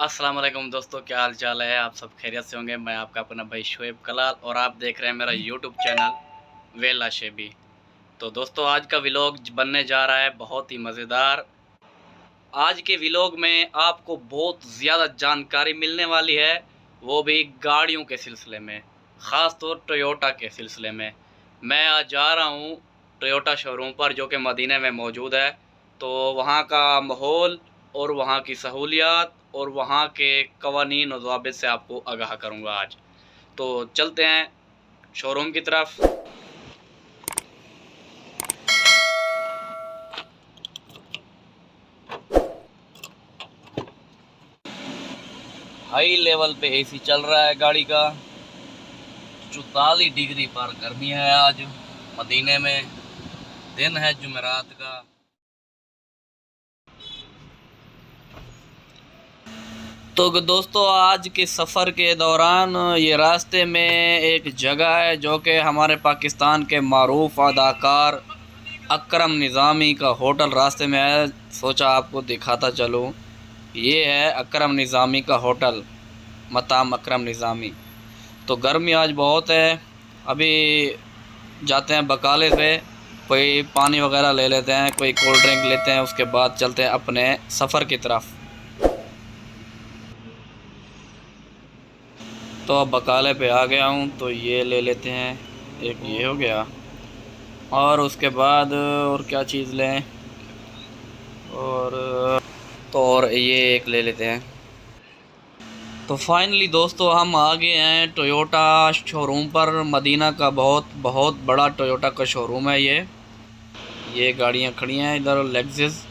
अस्सलाम वालेकुम दोस्तों, क्या हाल चाल है। आप सब खैरियत से होंगे। मैं आपका अपना भाई शोएब कलाल और आप देख रहे हैं मेरा यूट्यूब चैनल वेला शेबी। तो दोस्तों, आज का व्लॉग बनने जा रहा है बहुत ही मज़ेदार। आज के व्लॉग में आपको बहुत ज़्यादा जानकारी मिलने वाली है, वो भी गाड़ियों के सिलसिले में, ख़ास तौर टोयोटा के सिलसिले में। मैं आज जा रहा हूँ टोयोटा शोरूम पर, जो कि मदीने में मौजूद है। तो वहाँ का माहौल और वहाँ की सहूलियात और वहाँ के कवानीन और ज़वाबित से आपको आगाह करूँगा आज। तो चलते हैं शोरूम की तरफ। हाई लेवल पे एसी चल रहा है गाड़ी का। 44 डिग्री पर गर्मी है आज मदीने में। दिन है जुमेरात का। तो दोस्तों, आज के सफ़र के दौरान ये रास्ते में एक जगह है जो कि हमारे पाकिस्तान के मारूफ अदाकार अकरम निज़ामी का होटल रास्ते में है। सोचा आपको दिखाता चलूँ। ये है अकरम निज़ामी का होटल, मताम अकरम निज़ामी। तो गर्मी आज बहुत है। अभी जाते हैं बकाले से, कोई पानी वगैरह ले लेते हैं, कोई कोल्ड ड्रिंक लेते हैं, उसके बाद चलते हैं अपने सफ़र की तरफ। तो अब बकाले पे आ गया हूँ, तो ये ले लेते हैं। एक ये हो गया, और उसके बाद और क्या चीज़ लें, और ये एक ले लेते हैं। तो फाइनली दोस्तों, हम आ गए हैं टोयोटा शोरूम पर। मदीना का बहुत बहुत बड़ा टोयोटा का शोरूम है ये गाड़ियाँ खड़ी हैं इधर। लेक्सस,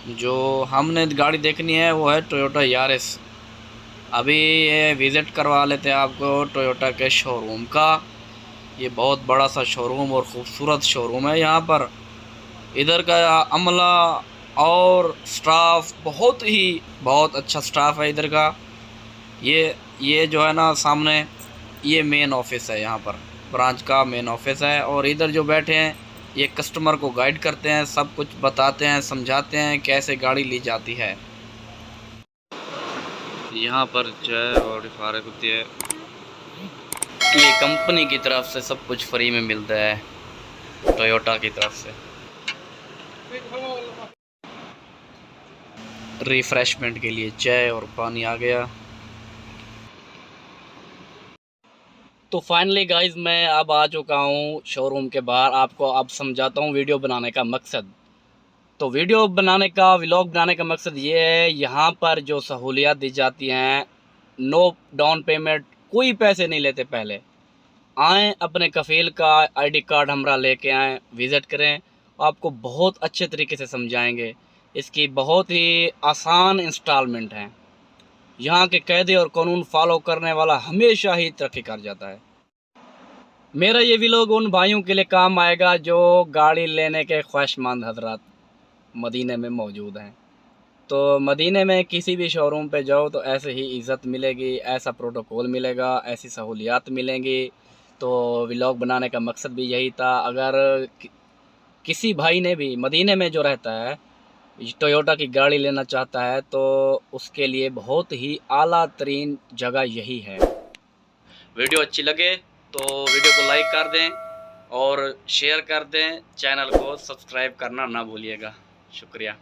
जो हमने गाड़ी देखनी है वो है टोयोटा यारिस। अभी ये विज़िट करवा लेते हैं आपको टोयोटा के शोरूम का। ये बहुत बड़ा सा शोरूम और ख़ूबसूरत शोरूम है यहाँ पर। इधर का अमला और स्टाफ बहुत अच्छा स्टाफ है इधर का। ये जो है ना सामने, ये मेन ऑफिस है, यहाँ पर ब्रांच का मेन ऑफिस है। और इधर जो बैठे हैं ये कस्टमर को गाइड करते हैं, सब कुछ बताते हैं, समझाते हैं कैसे गाड़ी ली जाती है। यहाँ पर चाय और फारग होती है। ये कंपनी की तरफ से सब कुछ फ्री में मिलता है, टोयोटा की तरफ से। रिफ़्रेशमेंट के लिए चाय और पानी आ गया। तो फाइनली गाइज़, मैं अब आ चुका हूँ शोरूम के बाहर। आपको अब समझाता हूँ वीडियो बनाने का मकसद। तो वीडियो बनाने का, व्लॉग बनाने का मकसद ये है, यहाँ पर जो सहूलियत दी जाती हैं, नो डाउन पेमेंट, कोई पैसे नहीं लेते। पहले आएँ, अपने कफ़ील का आईडी कार्ड हमरा लेके आएँ, विज़िट करें, आपको बहुत अच्छे तरीके से समझाएंगे। इसकी बहुत ही आसान इंस्टॉलमेंट हैं। यहाँ के कायदे और कानून फॉलो करने वाला हमेशा ही तरक्की कर जाता है। मेरा ये व्लॉग उन भाइयों के लिए काम आएगा जो गाड़ी लेने के ख्वाहिशमंद हजरात मदीने में मौजूद हैं। तो मदीने में किसी भी शोरूम पे जाओ तो ऐसे ही इज़्ज़त मिलेगी, ऐसा प्रोटोकॉल मिलेगा, ऐसी सहूलियात मिलेंगी। तो व्लॉग बनाने का मकसद भी यही था। अगर किसी भाई ने भी मदीने में जो रहता है टोयोटा की गाड़ी लेना चाहता है, तो उसके लिए बहुत ही आला तरीन जगह यही है। वीडियो अच्छी लगे तो वीडियो को लाइक कर दें और शेयर कर दें। चैनल को सब्सक्राइब करना ना भूलिएगा। शुक्रिया।